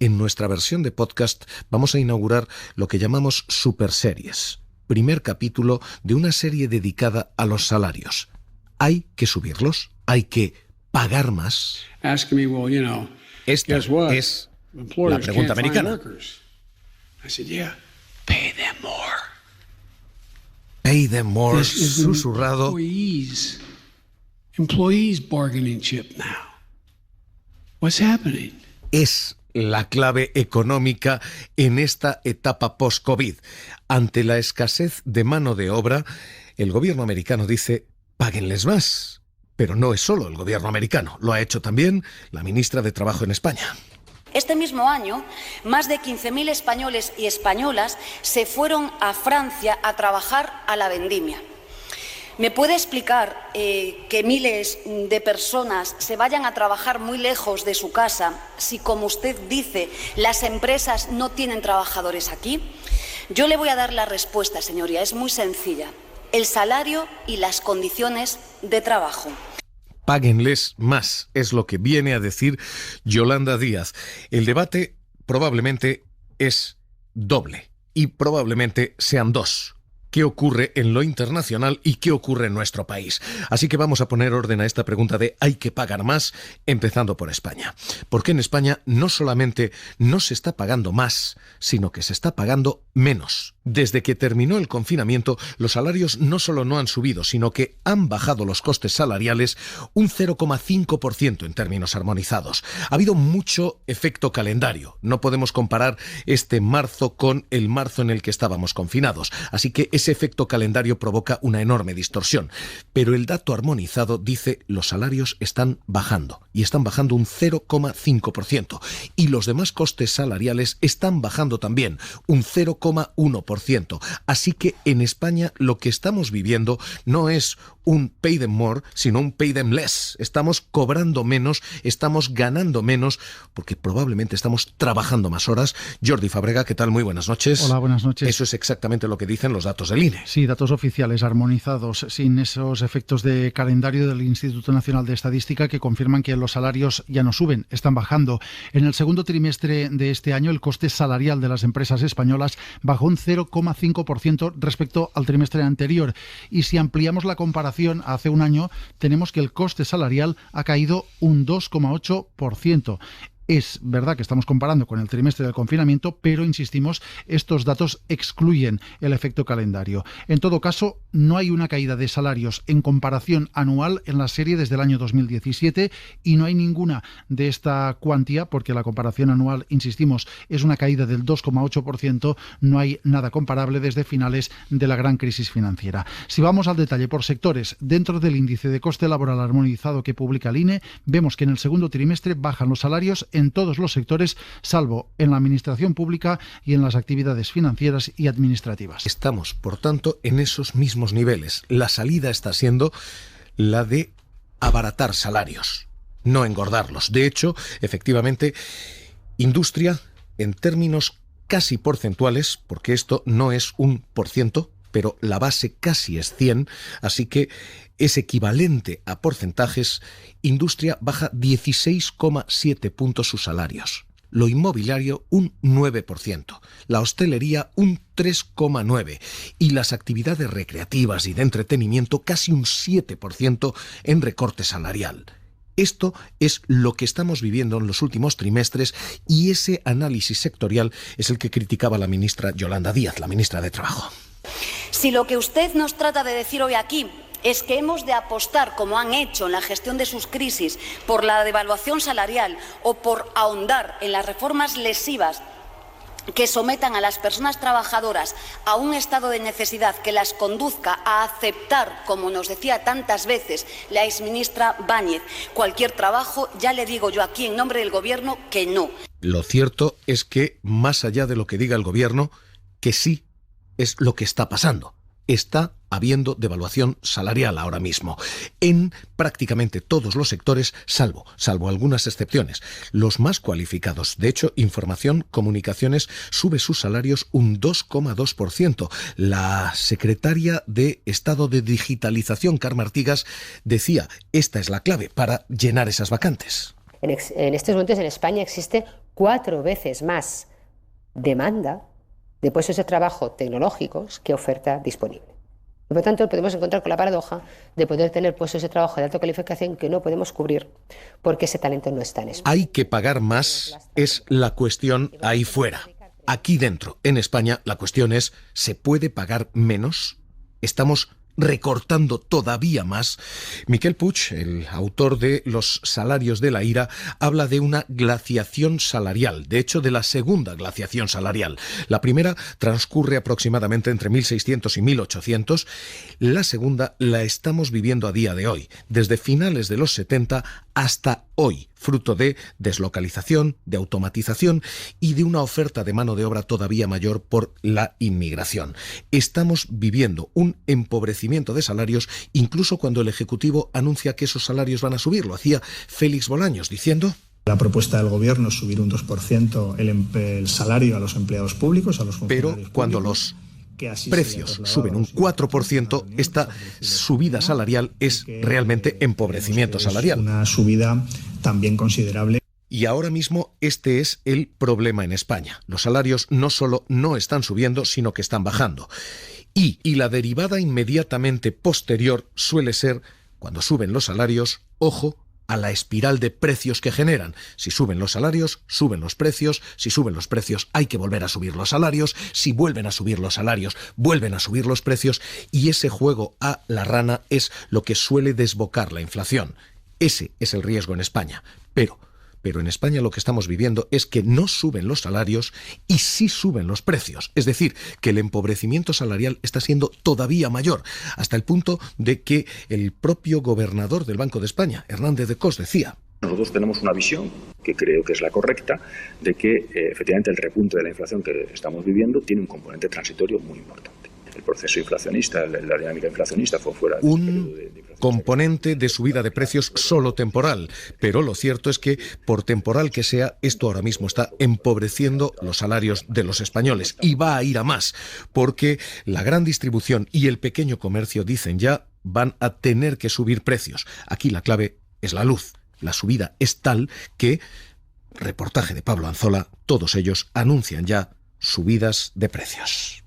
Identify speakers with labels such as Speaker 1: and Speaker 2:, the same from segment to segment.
Speaker 1: En nuestra versión de podcast vamos a inaugurar lo que llamamos superseries. Primer capítulo de una serie dedicada a los salarios. ¿Hay que subirlos? ¿Hay que pagar más? Esta es la pregunta americana. Pay them more. Pay them more, susurrado.
Speaker 2: Employees bargaining chip now. What's happening?
Speaker 1: Es la clave económica en esta etapa post-COVID. Ante la escasez de mano de obra, el gobierno americano dice, páguenles más. Pero no es solo el gobierno americano, lo ha hecho también la ministra de Trabajo en España.
Speaker 3: Este mismo año, más de 15.000 españoles y españolas se fueron a Francia a trabajar a la vendimia. ¿Me puede explicar que miles de personas se vayan a trabajar muy lejos de su casa si, como usted dice, las empresas no tienen trabajadores aquí? Yo le voy a dar la respuesta, señoría, es muy sencilla. El salario y las condiciones de trabajo.
Speaker 1: Páguenles más, es lo que viene a decir Yolanda Díaz. El debate probablemente es doble y probablemente sean dos. ¿Qué ocurre en lo internacional y qué ocurre en nuestro país? Así que vamos a poner orden a esta pregunta de ¿hay que pagar más? Empezando por España. Porque en España no solamente no se está pagando más, sino que se está pagando menos. Desde que terminó el confinamiento, los salarios no solo no han subido, sino que han bajado los costes salariales un 0,5% en términos armonizados. Ha habido mucho efecto calendario. No podemos comparar este marzo con el marzo en el que estábamos confinados. Así que ese efecto calendario provoca una enorme distorsión. Pero el dato armonizado dice los salarios están bajando y están bajando un 0,5%. Y los demás costes salariales están bajando también un 0,1%. Así que en España lo que estamos viviendo no es un pay them more, sino un pay them less. Estamos cobrando menos, estamos ganando menos, porque probablemente estamos trabajando más horas. Jordi Fábrega, ¿qué tal? Muy buenas noches.
Speaker 4: Hola, buenas noches.
Speaker 1: Eso es exactamente lo que dicen los datos del INE.
Speaker 4: Sí, datos oficiales armonizados, sin esos efectos de calendario del Instituto Nacional de Estadística que confirman que los salarios ya no suben, están bajando. En el segundo trimestre de este año, el coste salarial de las empresas españolas bajó un 0,5% respecto al trimestre anterior. Y si ampliamos la comparación a hace un año, tenemos que el coste salarial ha caído un 2,8%. Es verdad que estamos comparando con el trimestre del confinamiento, pero insistimos, estos datos excluyen el efecto calendario. En todo caso, no hay una caída de salarios en comparación anual en la serie desde el año 2017 y no hay ninguna de esta cuantía porque la comparación anual, insistimos, es una caída del 2,8%. No hay nada comparable desde finales de la gran crisis financiera. Si vamos al detalle por sectores, dentro del índice de coste laboral armonizado que publica el INE, vemos que en el segundo trimestre bajan los salarios en todos los sectores, salvo en la administración pública y en las actividades financieras y administrativas.
Speaker 1: Estamos, por tanto, en esos mismos niveles. La salida está siendo la de abaratar salarios, no engordarlos. De hecho, efectivamente, industria, en términos casi porcentuales, porque esto no es un %, pero la base casi es 100, así que es equivalente a porcentajes. Industria baja 16,7 puntos sus salarios. Lo inmobiliario un 9%, la hostelería un 3,9% y las actividades recreativas y de entretenimiento casi un 7% en recorte salarial. Esto es lo que estamos viviendo en los últimos trimestres y ese análisis sectorial es el que criticaba la ministra Yolanda Díaz, la ministra de Trabajo.
Speaker 3: Si lo que usted nos trata de decir hoy aquí es que hemos de apostar, como han hecho en la gestión de sus crisis, por la devaluación salarial o por ahondar en las reformas lesivas que sometan a las personas trabajadoras a un estado de necesidad que las conduzca a aceptar, como nos decía tantas veces la exministra Báñez, cualquier trabajo, ya le digo yo aquí en nombre del Gobierno que no.
Speaker 1: Lo cierto es que, más allá de lo que diga el Gobierno, que sí es lo que está pasando. Está habiendo devaluación salarial ahora mismo en prácticamente todos los sectores, salvo algunas excepciones. Los más cualificados, de hecho, información, comunicaciones, sube sus salarios un 2,2%. La secretaria de Estado de Digitalización, Carme Artigas, decía, esta es la clave para llenar esas vacantes.
Speaker 5: En estos momentos en España existe 4 veces más demanda de puestos de trabajo tecnológicos que oferta disponible. Por lo tanto, podemos encontrar con la paradoja de poder tener puestos de trabajo de alta calificación que no podemos cubrir porque ese talento no está en España.
Speaker 1: Hay que pagar más, es la cuestión ahí fuera. Aquí dentro, en España, la cuestión es, ¿se puede pagar menos? ¿Estamos recortando todavía más? Miquel Puig, el autor de Los salarios de la ira, habla de una glaciación salarial, de hecho de la segunda glaciación salarial. La primera transcurre aproximadamente entre 1600 y 1800, la segunda la estamos viviendo a día de hoy, desde finales de los 70 hasta hoy, fruto de deslocalización, de automatización y de una oferta de mano de obra todavía mayor por la inmigración. Estamos viviendo un empobrecimiento de salarios, incluso cuando el Ejecutivo anuncia que esos salarios van a subir. Lo hacía Félix Bolaños diciendo:
Speaker 6: la propuesta del Gobierno es subir un 2% el salario a los empleados públicos, a los funcionarios públicos.
Speaker 1: Pero cuando los precios suben un 4%, esta subida salarial es realmente empobrecimiento salarial.
Speaker 6: Una subida también considerable.
Speaker 1: Y ahora mismo este es el problema en España. Los salarios no solo no están subiendo, sino que están bajando. Y la derivada inmediatamente posterior suele ser, cuando suben los salarios, ojo, a la espiral de precios que generan. Si suben los salarios, suben los precios. Si suben los precios, hay que volver a subir los salarios. Si vuelven a subir los salarios, vuelven a subir los precios. Y ese juego a la rana es lo que suele desbocar la inflación. Ese es el riesgo en España. Pero en España lo que estamos viviendo es que no suben los salarios y sí suben los precios. Es decir, que el empobrecimiento salarial está siendo todavía mayor, hasta el punto de que el propio gobernador del Banco de España, Hernández de Cos, decía:
Speaker 7: nosotros tenemos una visión, que creo que es la correcta, de que efectivamente el repunte de la inflación que estamos viviendo tiene un componente transitorio muy importante. El proceso inflacionista, la dinámica inflacionista fue fuera de
Speaker 1: un componente de subida de precios solo temporal, pero lo cierto es que, por temporal que sea, esto ahora mismo está empobreciendo los salarios de los españoles y va a ir a más, porque la gran distribución y el pequeño comercio, dicen ya, van a tener que subir precios. Aquí la clave es la luz. La subida es tal que, reportaje de Pablo Anzola, todos ellos anuncian ya subidas de precios.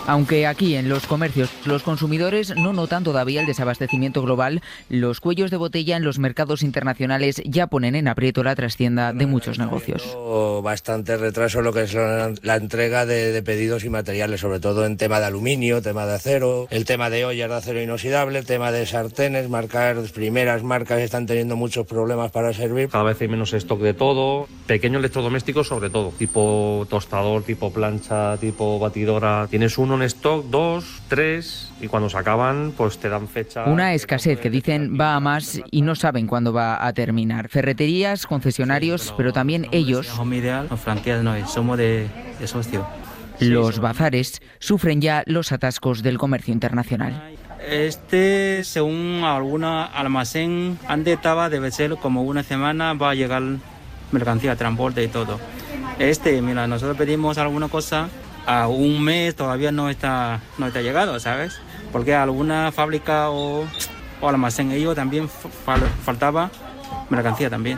Speaker 8: Aunque aquí en los comercios los consumidores no notan todavía el desabastecimiento global, los cuellos de botella en los mercados internacionales ya ponen en aprieto la trastienda de muchos negocios.
Speaker 9: Bastante retraso en lo que es la entrega de pedidos y materiales, sobre todo en tema de aluminio, tema de acero, el tema de ollas de acero inoxidable, el tema de sartenes, primeras marcas están teniendo muchos problemas para servir.
Speaker 10: Cada vez hay menos stock de todo, pequeños electrodomésticos sobre todo, tipo tostador, tipo plancha, tipo batidora. Tienes uno en stock, 2, 3 y cuando se acaban pues te dan fecha.
Speaker 8: Una escasez que dicen va a más y no saben cuándo va a terminar. Ferreterías, concesionarios, pero también ellos,
Speaker 11: somos de socio.
Speaker 8: Los bazares, sufren ya los atascos del comercio internacional.
Speaker 11: Según alguna almacén, antes estaba, debe ser como una semana, va a llegar mercancía, transporte y todo. Mira, nosotros pedimos alguna cosa, a un mes todavía no está llegado, ¿sabes? Porque alguna fábrica o almacén, ellos también faltaba mercancía también.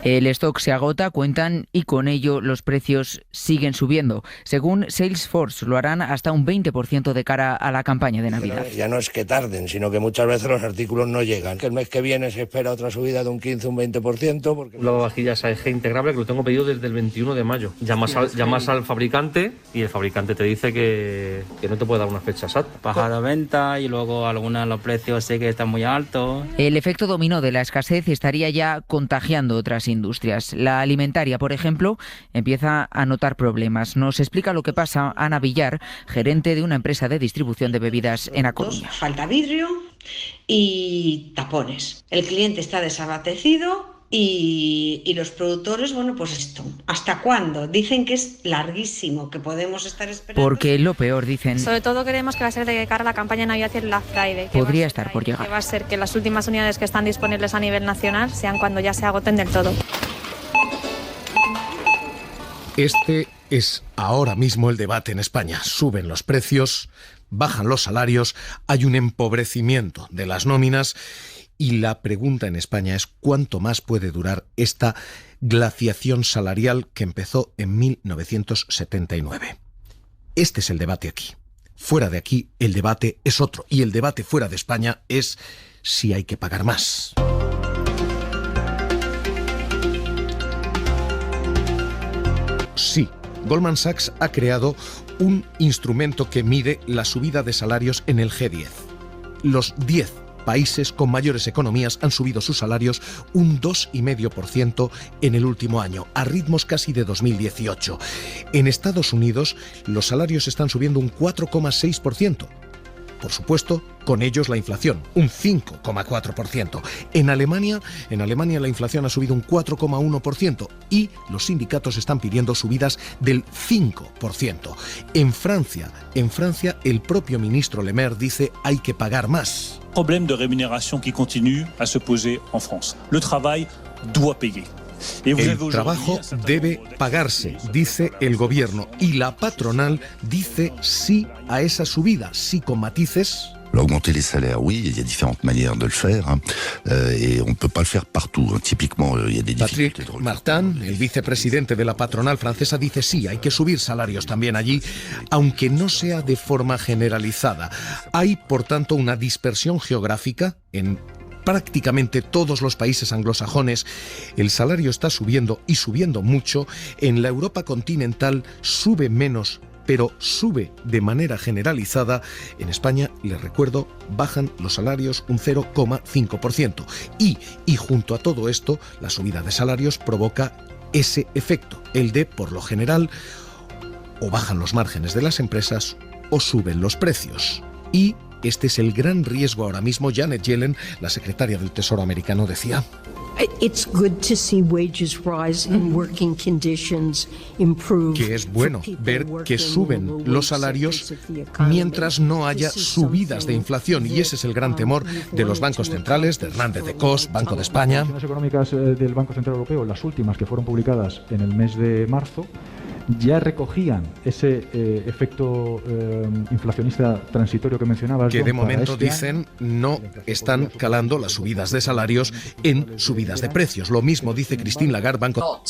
Speaker 8: El stock se agota, cuentan, y con ello los precios siguen subiendo. Según Salesforce, lo harán hasta un 20% de cara a la campaña de Navidad.
Speaker 9: Ya no es que tarden, sino que muchas veces los artículos no llegan. Que el mes que viene se espera otra subida de un 15, un 20%. Porque...
Speaker 10: La vajilla AEG integrable, que lo tengo pedido desde el 21 de mayo. Llamas al fabricante y el fabricante te dice que no te puede dar una fecha exacta.
Speaker 11: Baja la venta y luego los precios sí que están muy altos.
Speaker 8: El efecto dominó de la escasez estaría ya contagiando otras industrias. La alimentaria, por ejemplo, empieza a notar problemas. Nos explica lo que pasa Ana Villar, gerente de una empresa de distribución de bebidas en A Coruña.
Speaker 12: Falta vidrio y tapones. El cliente está desabastecido y los productores, pues esto. ¿Hasta cuándo? Dicen que es larguísimo, que podemos estar esperando.
Speaker 8: Porque lo peor, dicen...
Speaker 13: Sobre todo creemos que va a ser de cara a la campaña de Navidad y el Black Friday.
Speaker 8: Podría estar por llegar.
Speaker 13: Que va a ser que las últimas unidades que están disponibles a nivel nacional sean cuando ya se agoten del todo.
Speaker 1: Este es ahora mismo el debate en España. Suben los precios, bajan los salarios, hay un empobrecimiento de las nóminas Y la pregunta en España es ¿cuánto más puede durar esta glaciación salarial que empezó en 1979? Este es el debate aquí. Fuera de aquí, el debate es otro. Y el debate fuera de España es si hay que pagar más. Sí, Goldman Sachs ha creado un instrumento que mide la subida de salarios en el G10. Los 10 países con mayores economías han subido sus salarios un 2,5% en el último año, a ritmos casi de 2018. En Estados Unidos, los salarios están subiendo un 4,6%. Por supuesto, con ellos la inflación, un 5,4%. En Alemania la inflación ha subido un 4,1% y los sindicatos están pidiendo subidas del 5%. En Francia, el propio ministro Le Maire dice hay que pagar más.
Speaker 14: Problème de rémunération qui continue à se poser en France. Le travail doit payer.
Speaker 1: El trabajo debe pagarse, dice el gobierno, y la patronal dice sí a esa subida, sí con matices.
Speaker 15: Augmenter les salaires, oui, il y a différentes manières de le faire, et on ne peut pas le faire partout. Typiquement, il y a des difficultés.
Speaker 1: Patrick Martin, el vicepresidente de la patronal francesa, dice sí, hay que subir salarios también allí, aunque no sea de forma generalizada. Hay, por tanto, una dispersión geográfica en prácticamente todos los países anglosajones. El salario está subiendo y subiendo mucho. En la Europa continental sube menos, pero sube de manera generalizada. En España, les recuerdo, bajan los salarios un 0,5%. Y junto a todo esto, la subida de salarios provoca ese efecto, el de, por lo general, o bajan los márgenes de las empresas o suben los precios. Y este es el gran riesgo ahora mismo. Janet Yellen, la secretaria del Tesoro americano, decía: que es bueno ver que suben los salarios mientras no haya subidas de inflación, y ese es el gran temor de los bancos centrales, de Hernández de Cos, Banco de España.
Speaker 16: Las estimaciones económicas del Banco Central Europeo, las últimas que fueron publicadas en el mes de marzo, ya recogían ese efecto inflacionista transitorio que mencionabas.
Speaker 1: Que de momento dicen no están calando las subidas de salarios en subidas de precios. Lo mismo dice Christine Lagarde, Banco.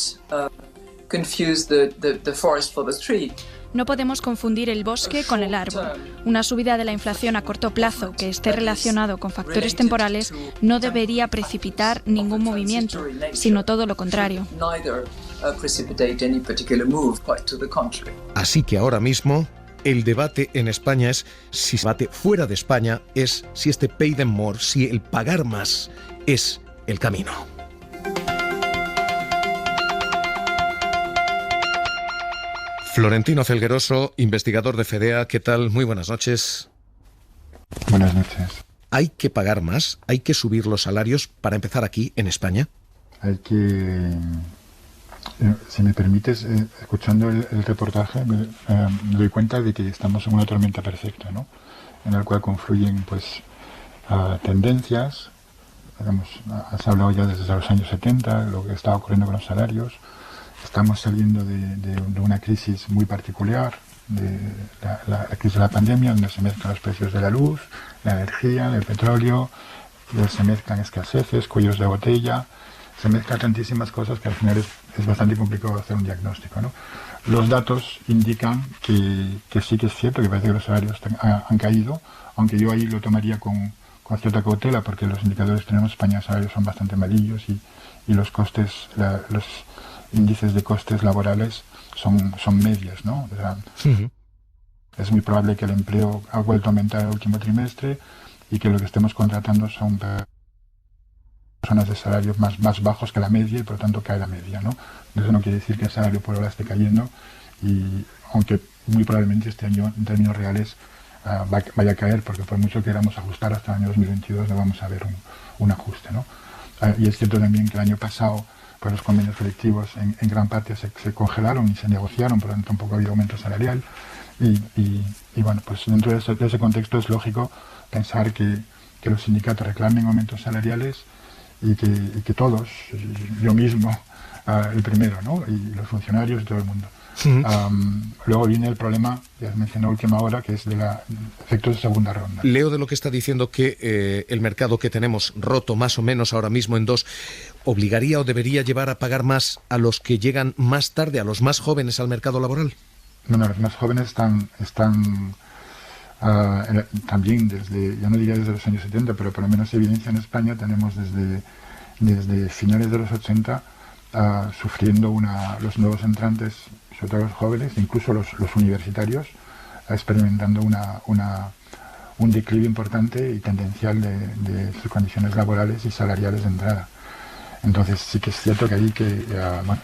Speaker 13: No podemos confundir el bosque con el árbol. Una subida de la inflación a corto plazo que esté relacionado con factores temporales no debería precipitar ningún movimiento, sino todo lo contrario.
Speaker 1: Así que ahora mismo el debate en España es, si se debate fuera de España, es si este pay them more, si el pagar más es el camino. Florentino Felgueroso, investigador de FEDEA, ¿qué tal? Muy buenas noches.
Speaker 17: Buenas noches.
Speaker 1: ¿Hay que pagar más? ¿Hay que subir los salarios para empezar aquí, en España?
Speaker 17: Hay que... si me permites, escuchando el reportaje, me doy cuenta de que estamos en una tormenta perfecta, ¿no? En la cual confluyen, pues, tendencias. Digamos, has hablado ya desde los años 70, lo que está ocurriendo con los salarios. Estamos saliendo de una crisis muy particular, de la crisis de la pandemia, donde se mezclan los precios de la luz, la energía, el petróleo, se mezclan escaseces, cuellos de botella, se mezclan tantísimas cosas que al final es bastante complicado hacer un diagnóstico, ¿no? Los datos indican que sí que es cierto, que parece que los salarios han caído, aunque yo ahí lo tomaría con cierta cautela, porque los indicadores que tenemos en España de salarios son bastante malillos y los costes, los índices de costes laborales son medios, ¿no? O sea, es muy probable que el empleo ha vuelto a aumentar el último trimestre y que lo que estemos contratando son personas de salarios más bajos que la media y por lo tanto cae la media, ¿no? Eso no quiere decir que el salario por hora esté cayendo, y aunque muy probablemente este año en términos reales vaya a caer, porque por mucho que queramos ajustar hasta el año 2022 no vamos a ver un ajuste, ¿no? Y es cierto también que el año pasado pues los convenios colectivos en gran parte se congelaron y se negociaron, por lo tanto tampoco ha habido aumento salarial y bueno, pues dentro de ese contexto es lógico pensar que los sindicatos reclamen aumentos salariales y que todos, yo mismo, el primero, ¿no? Y los funcionarios y todo el mundo, Luego viene el problema, ya has mencionado a última hora, que es de los efectos de segunda ronda.
Speaker 1: Leo de lo que está diciendo que el mercado que tenemos roto más o menos ahora mismo en dos obligaría o debería llevar a pagar más a los que llegan más tarde, a los más jóvenes al mercado laboral.
Speaker 17: Bueno, los más jóvenes están también desde, ya no diría desde los años 70, pero por lo menos evidencia en España tenemos desde finales de los 80 sufriendo los nuevos entrantes, sobre todo los jóvenes, incluso los universitarios, experimentando un declive importante y tendencial de sus condiciones laborales y salariales de entrada. Entonces sí que es cierto que ahí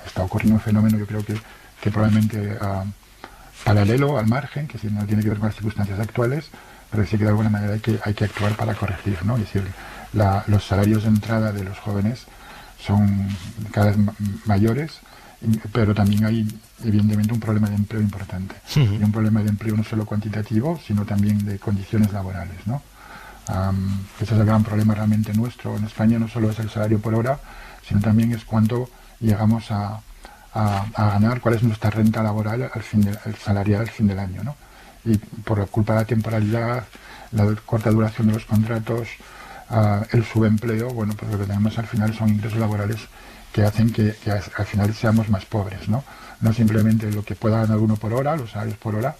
Speaker 17: está ocurriendo un fenómeno, yo creo que probablemente paralelo al margen, que no tiene que ver con las circunstancias actuales, pero sí que de alguna manera hay que actuar para corregir, ¿no? Es decir, los salarios de entrada de los jóvenes son cada vez mayores, pero también hay evidentemente un problema de empleo importante. Y un problema de empleo no solo cuantitativo, sino también de condiciones laborales, ¿no? Ese es el gran problema realmente nuestro en España, no solo es el salario por hora, sino también es cuánto llegamos a ganar, cuál es nuestra renta laboral el salarial al fin del año, ¿no? Y por culpa de la temporalidad, la corta duración de los contratos, el subempleo, bueno, pues lo que tenemos al final son ingresos laborales que hacen que al final seamos más pobres, ¿no? No simplemente lo que pueda ganar uno por hora, los salarios por hora,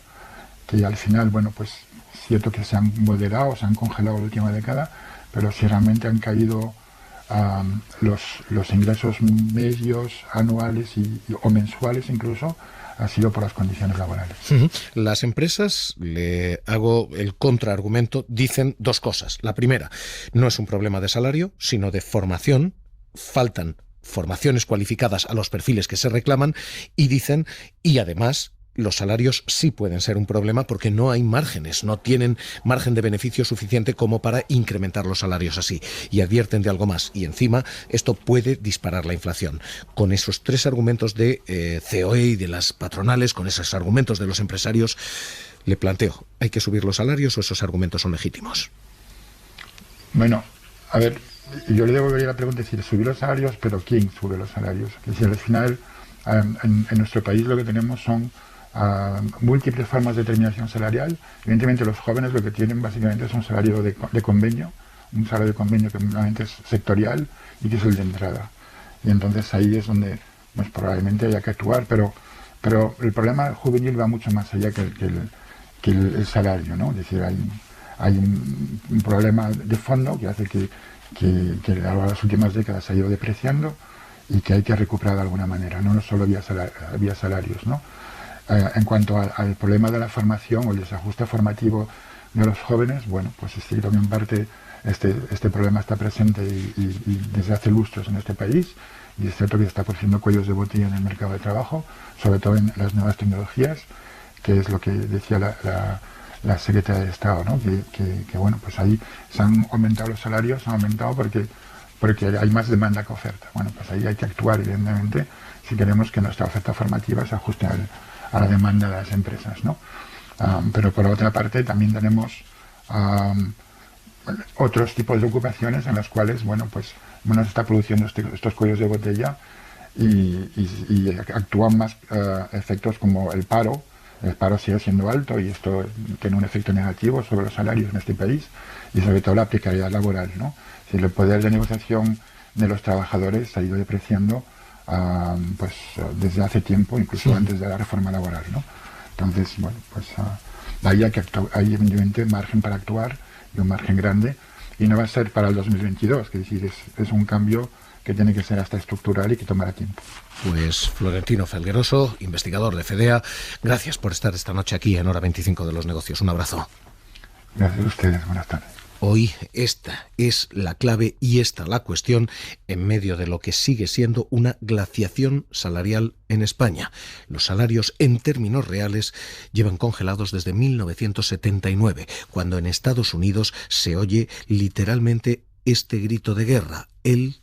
Speaker 17: que al final, bueno, pues es cierto que se han moderado, se han congelado en la última década, pero si realmente han caído los ingresos medios, anuales o mensuales incluso, ha sido por las condiciones laborales.
Speaker 1: Las empresas, le hago el contraargumento, dicen dos cosas. La primera, no es un problema de salario, sino de formación. Faltan formaciones cualificadas a los perfiles que se reclaman y dicen, y además los salarios sí pueden ser un problema porque no hay márgenes, no tienen margen de beneficio suficiente como para incrementar los salarios así. Y advierten de algo más. Y encima esto puede disparar la inflación. Con esos tres argumentos de COE y de las patronales, con esos argumentos de los empresarios, le planteo, ¿hay que subir los salarios o esos argumentos son legítimos?
Speaker 17: Bueno, a ver, yo le devolvería la pregunta, es decir, subir los salarios, pero ¿quién sube los salarios? Es decir, al final, en nuestro país lo que tenemos son múltiples formas de determinación salarial. Evidentemente los jóvenes lo que tienen básicamente es un salario de convenio, un salario de convenio que normalmente es sectorial y que es el de entrada. Y entonces ahí es donde pues, probablemente haya que actuar, pero el problema juvenil va mucho más allá que el salario, ¿no? Es decir, hay un problema de fondo que hace que a lo largo de las últimas décadas se ha ido depreciando y que hay que recuperar de alguna manera, no solo vía salarios, ¿no? En cuanto al problema de la formación o el desajuste formativo de los jóvenes, bueno, pues es cierto que en parte este problema está presente y desde hace lustros en este país, y es cierto que se está produciendo cuellos de botella en el mercado de trabajo, sobre todo en las nuevas tecnologías, que es lo que decía la Secretaría de Estado, ¿no? Que bueno, pues ahí se han aumentado los salarios, se han aumentado porque hay más demanda que oferta. Bueno, pues ahí hay que actuar, evidentemente, si queremos que nuestra oferta formativa se ajuste a la demanda de las empresas, ¿no? Pero por otra parte también tenemos otros tipos de ocupaciones en las cuales, bueno, pues se está produciendo estos cuellos de botella y actúan más efectos como el paro. El paro sigue siendo alto y esto tiene un efecto negativo sobre los salarios en este país y sobre todo la precariedad laboral, ¿no? Si el poder de negociación de los trabajadores ha ido depreciando pues desde hace tiempo, incluso antes de la reforma laboral, ¿no? Entonces, bueno, pues hay evidentemente margen para actuar y un margen grande, y no va a ser para el 2022, que es decir, es un cambio que tiene que ser hasta estructural y que tomará tiempo.
Speaker 1: Pues Florentino Felgueroso, investigador de FEDEA, gracias por estar esta noche aquí en Hora 25 de los Negocios. Un abrazo.
Speaker 17: Gracias a ustedes, buenas tardes.
Speaker 1: Hoy esta es la clave y esta la cuestión en medio de lo que sigue siendo una glaciación salarial en España. Los salarios en términos reales llevan congelados desde 1979, cuando en Estados Unidos se oye literalmente este grito de guerra, el